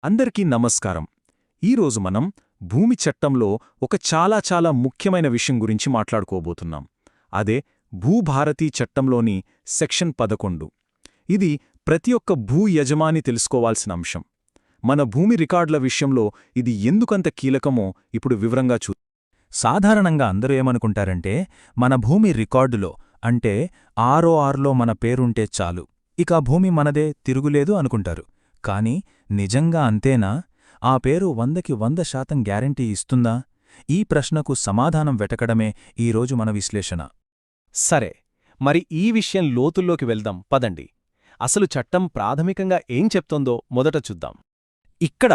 అందరికీ నమస్కారం. ఈరోజు మనం భూమి చట్టంలో ఒక చాలా ముఖ్యమైన విషయం గురించి మాట్లాడుకోబోతున్నాం. అదే భూభారతీ చట్టంలోని సెక్షన్ 11. ఇది ప్రతి ఒక్క భూ యజమాని తెలుసుకోవాల్సిన అంశం. మన భూమి రికార్డుల విషయంలో ఇది ఎందుకంత కీలకమో ఇప్పుడు వివరంగా సాధారణంగా అందరూ ఏమనుకుంటారంటే మన భూమి రికార్డులో అంటే ఆర్ఓఆర్లో మన పేరుంటే చాలు, ఇక భూమి మనదే, తిరుగులేదు అనుకుంటారు. కానీ నిజంగా అంతేనా? ఆ పేరు 100కి 100% గ్యారెంటీ ఇస్తుందా? ఈ ప్రశ్నకు సమాధానం వెతకడమే ఈరోజు మన విశ్లేషణ. సరే, మరి ఈ విషయం లోతుల్లోకి వెళ్దాం పదండి. అసలు చట్టం ప్రాథమికంగా ఏం చెప్తోందో మొదట చూద్దాం. ఇక్కడ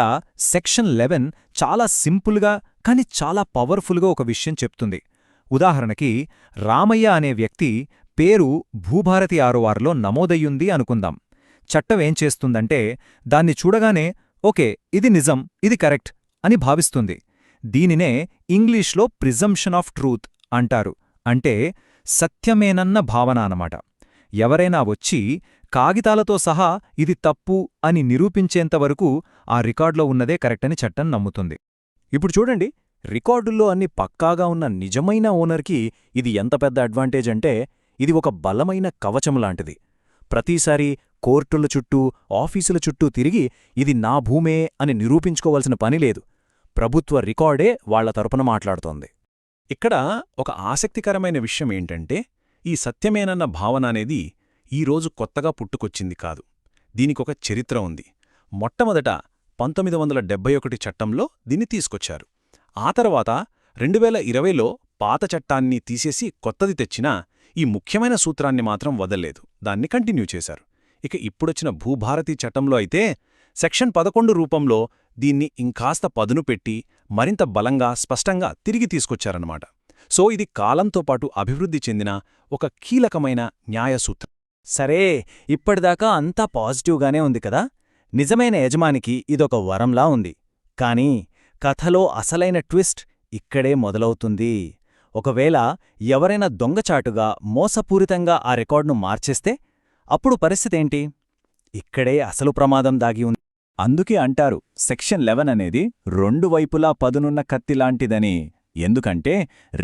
సెక్షన్ 11 చాలా సింపుల్గా కాని చాలా పవర్ఫుల్గా ఒక విషయం చెప్తుంది. ఉదాహరణకి రామయ్య అనే వ్యక్తి పేరు భూభారతి ఆర్ఓఆర్లో నమోదయ్యుంది అనుకుందాం. చట్టం ఏం చేస్తుందంటే దాన్ని చూడగానే ఓకే, ఇది నిజం, ఇది కరెక్ట్ అని భావిస్తుంది. దీనినే ఇంగ్లీష్లో ప్రిజంప్షన్ ఆఫ్ ట్రూత్ అంటారు. అంటే సత్యమేనన్న భావన అన్నమాట. ఎవరైనా వచ్చి కాగితాలతో సహా ఇది తప్పు అని నిరూపించేంతవరకు ఆ రికార్డులో ఉన్నదే కరెక్టని చట్టం నమ్ముతుంది. ఇప్పుడు చూడండి, రికార్డుల్లో అన్ని పక్కాగా ఉన్న నిజమైన ఓనర్కి ఇది ఎంత పెద్ద అడ్వాంటేజ్ అంటే ఇది ఒక బలమైన కవచం లాంటిది. ప్రతిసారి కోర్టుల చుట్టూ, ఆఫీసుల చుట్టూ తిరిగి ఇది నా భూమే అని నిరూపించుకోవాల్సిన పనిలేదు. ప్రభుత్వ రికార్డే వాళ్ల తరపున మాట్లాడుతోంది. ఇక్కడ ఒక ఆసక్తికరమైన విషయం ఏంటంటే ఈ సత్యమేనన్న భావన అనేది ఈరోజు కొత్తగా పుట్టుకొచ్చింది కాదు. దీనికొక చరిత్ర ఉంది. మొట్టమొదట 1971 చట్టంలో దీన్ని తీసుకొచ్చారు. ఆ తర్వాత 2020లో పాత చట్టాన్ని తీసేసి కొత్తది తెచ్చినా ఈ ముఖ్యమైన సూత్రాన్ని మాత్రం వదల్లేదు, దాన్ని కంటిన్యూ చేశారు. ఇక ఇప్పుడొచ్చిన భూభారతీ చట్టంలో అయితే సెక్షన్ 11 రూపంలో దీన్ని ఇంకాస్త పదును పెట్టి మరింత బలంగా, స్పష్టంగా తిరిగి తీసుకొచ్చారన్నమాట. సో ఇది కాలంతో పాటు అభివృద్ధి చెందిన ఒక కీలకమైన న్యాయసూత్రం. సరే, ఇప్పటిదాకా అంతా పాజిటివ్గానే ఉంది కదా. నిజమైన యజమానికి ఇదొక వరంలా ఉంది. కానీ కథలో అసలైన ట్విస్ట్ ఇక్కడే మొదలవుతుంది. ఒకవేళ ఎవరైనా దొంగచాటుగా, మోసపూరితంగా ఆ రికార్డును మార్చేస్తే అప్పుడు పరిస్థితేంటి? ఇక్కడే అసలు ప్రమాదం దాగి ఉంది. అందుకే అంటారు సెక్షన్ 11 అనేది రెండు వైపులా పదునున్న కత్తిలాంటిదని. ఎందుకంటే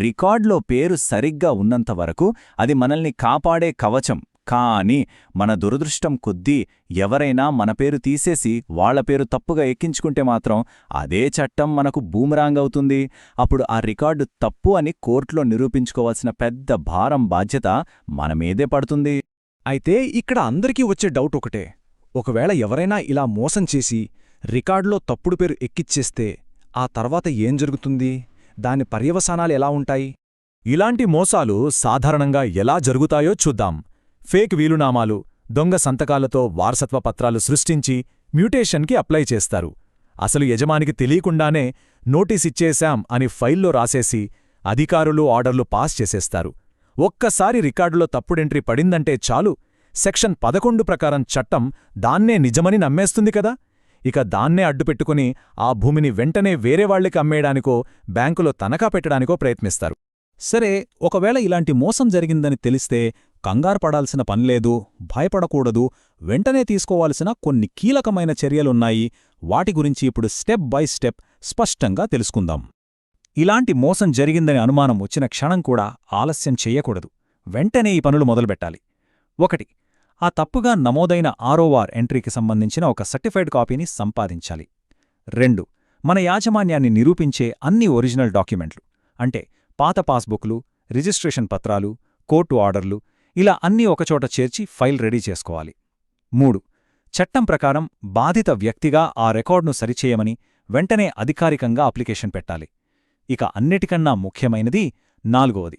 రికార్డులో పేరు సరిగ్గా ఉన్నంతవరకు అది మనల్ని కాపాడే కవచం. కానీ మన దురదృష్టం కొద్దీ ఎవరైనా మన పేరు తీసేసి వాళ్ల పేరు తప్పుగా ఎక్కించుకుంటే మాత్రం అదే చట్టం మనకు బూమరాంగ్ అవుతుంది. అప్పుడు ఆ రికార్డు తప్పు అని కోర్టులో నిరూపించుకోవాల్సిన పెద్ద భారం, బాధ్యత మనమీదే పడుతుంది. అయితే ఇక్కడ అందరికీ వచ్చే డౌట్ ఒకటే, ఒకవేళ ఎవరైనా ఇలా మోసం చేసి రికార్డులో తప్పుడు పేరు ఎక్కిచ్చేస్తే ఆ తర్వాత ఏం జరుగుతుంది? దాని పర్యవసానాలు ఎలా ఉంటాయి? ఇలాంటి మోసాలు సాధారణంగా ఎలా జరుగుతాయో చూద్దాం. ఫేక్ వీలునామాలు, దొంగ సంతకాలతో వారసత్వ పత్రాలు సృష్టించి మ్యూటేషన్కి అప్లై చేస్తారు. అసలు యజమానికి తెలియకుండానే నోటీసిచ్చేశాం అని ఫైల్లో రాసేసి అధికారులు ఆర్డర్లు పాస్ చేసేస్తారు. ఒక్కసారి రికార్డులో తప్పుడెంట్రీ పడిందంటే చాలు, సెక్షన్ 11 ప్రకారం చట్టం దాన్నే నిజమని నమ్మేస్తుంది కదా. ఇక దాన్నే అడ్డుపెట్టుకుని ఆ భూమిని వెంటనే వేరేవాళ్లకి అమ్మేయడానికో, బ్యాంకులో తనఖా పెట్టడానికో ప్రయత్నిస్తారు. సరే, ఒకవేళ ఇలాంటి మోసం జరిగిందని తెలిస్తే కంగారు పడాల్సిన పనిలేదు, భయపడకూడదు. వెంటనే తీసుకోవాల్సిన కొన్ని కీలకమైన చర్యలున్నాయి. వాటి గురించి ఇప్పుడు స్టెప్ బై స్టెప్ స్పష్టంగా తెలుసుకుందాం. ఇలాంటి మోసం జరిగిందని అనుమానం వచ్చిన క్షణం కూడా ఆలస్యం చెయ్యకూడదు. వెంటనే ఈ పనులు మొదలుపెట్టాలి. 1. ఆ తప్పుగా నమోదైన ఆర్ఓఆర్ ఎంట్రీకి సంబంధించిన ఒక సర్టిఫైడ్ కాపీని సంపాదించాలి. 2. మన యాజమాన్యాన్ని నిరూపించే అన్ని ఒరిజినల్ డాక్యుమెంట్లు, అంటే పాత పాస్బుక్లు, రిజిస్ట్రేషన్ పత్రాలు, కోర్టు ఆర్డర్లు, ఇలా అన్నీ ఒకచోట చేర్చి ఫైల్ రెడీ చేసుకోవాలి. 3. చట్టం ప్రకారం బాధిత వ్యక్తిగా ఆ రికార్డును సరిచేయమని వెంటనే అధికారికంగా అప్లికేషన్ పెట్టాలి. ఇక అన్నిటికన్నా ముఖ్యమైనది 4వది,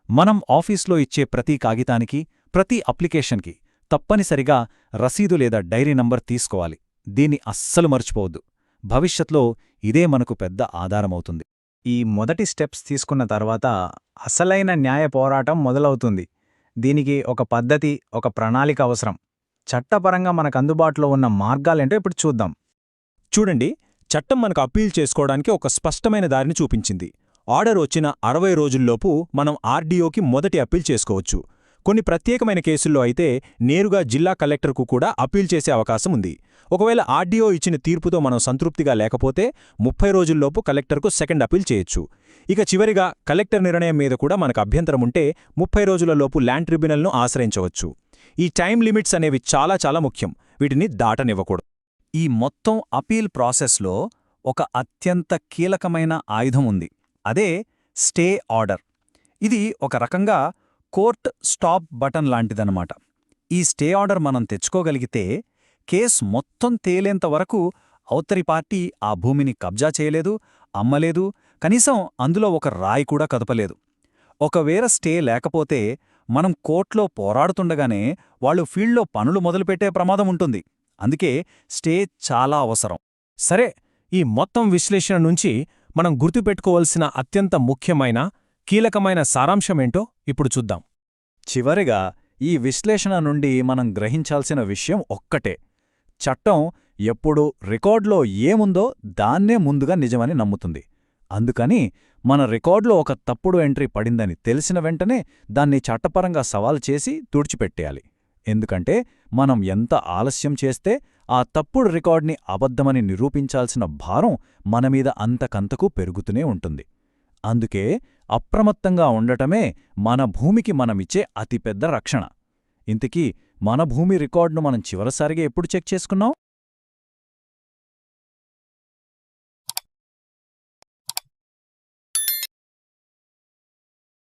మనం ఆఫీస్లో ఇచ్చే ప్రతి కాగితానికి, ప్రతి అప్లికేషన్కి తప్పనిసరిగా రసీదు లేదా డైరీ నంబర్ తీసుకోవాలి. దీన్ని అస్సలు మర్చిపోవద్దు. భవిష్యత్లో ఇదే మనకు పెద్ద ఆధారమవుతుంది. ఈ మొదటి స్టెప్స్ తీసుకున్న తర్వాత అసలైన న్యాయ పోరాటం మొదలవుతుంది. దీనికి ఒక పద్ధతి, ఒక ప్రణాళిక అవసరం. చట్టపరంగా మనకు అందుబాటులో ఉన్న మార్గాలేంటో ఇప్పుడు చూద్దాం. చూడండి, చట్టం మనకు అప్పీల్ చేసుకోవడానికి ఒక స్పష్టమైన దారిని చూపించింది. ఆర్డర్ వచ్చిన 60 రోజుల్లోపు మనం ఆర్డీఓకి మొదటి అప్పీల్ చేసుకోవచ్చు. కొన్ని ప్రత్యేకమైన కేసుల్లో అయితే నేరుగా జిల్లా కలెక్టర్కు కూడా అప్పీల్ చేసే అవకాశం ఉంది. ఒకవేళ ఆర్డీఓ ఇచ్చిన తీర్పుతో మనం సంతృప్తిగా లేకపోతే 30 రోజుల్లోపు కలెక్టర్కు సెకండ్ అప్పీల్ చేయొచ్చు. ఇక చివరిగా కలెక్టర్ నిర్ణయం మీద కూడా మనకు అభ్యంతరముంటే 30 రోజులలోపు ల్యాండ్ ట్రిబ్యునల్ను ఆశ్రయించవచ్చు. ఈ టైం లిమిట్స్ అనేవి చాలా ముఖ్యం. వీటిని దాటనివ్వకూడదు. ఈ మొత్తం అపీల్ ప్రాసెస్లో ఒక అత్యంత కీలకమైన ఆయుధం ఉంది. అదే స్టే ఆర్డర్. ఇది ఒక రకంగా కోర్ట్ స్టాప్ బటన్ లాంటిదన్నమాట. ఈ స్టే ఆర్డర్ మనం తెచ్చుకోగలిగితే కేస్ మొత్తం తేలేంత వరకు అవతలి పార్టీ ఆ భూమిని కబ్జా చేయలేదు, అమ్మలేదు, కనీసం అందులో ఒక రాయి కూడా కదపలేదు. ఒకవేళ స్టే లేకపోతే మనం కోర్టులో పోరాడుతుండగానే వాళ్ళు ఫీల్డ్లో పనులు మొదలుపెట్టే ప్రమాదం ఉంటుంది. అందుకే స్టే చాలా అవసరం. సరే, ఈ మొత్తం విశ్లేషణ నుంచి మనం గుర్తుపెట్టుకోవలసిన అత్యంత ముఖ్యమైన, కీలకమైన సారాంశమేంటో ఇప్పుడు చూద్దాం. చివరిగా ఈ విశ్లేషణ నుండి మనం గ్రహించాల్సిన విషయం ఒక్కటే: చట్టం ఎప్పుడూ రికార్డులో ఏముందో దాన్నే ముందుగా నిజమని నమ్ముతుంది. అందుకని మన రికార్డులో ఒక తప్పుడు ఎంట్రీ పడిందని తెలిసిన వెంటనే దాన్ని చట్టపరంగా సవాల్ చేసి తుడిచిపెట్టేయాలి. ఎందుకంటే మనం ఎంత ఆలస్యం చేస్తే ఆ తప్పుడు రికార్డ్ని అబద్ధమని నిరూపించాల్సిన భారం మనమీద అంతకంతకు పెరుగుతూనే ఉంటుంది. అందుకే అప్రమత్తంగా ఉండటమే మన భూమికి మనమిచ్చే అతిపెద్ద రక్షణ. ఇంతకీ మన భూమి రికార్డును మనం చివరిసారిగా ఎప్పుడు చెక్ చేసుకున్నాం?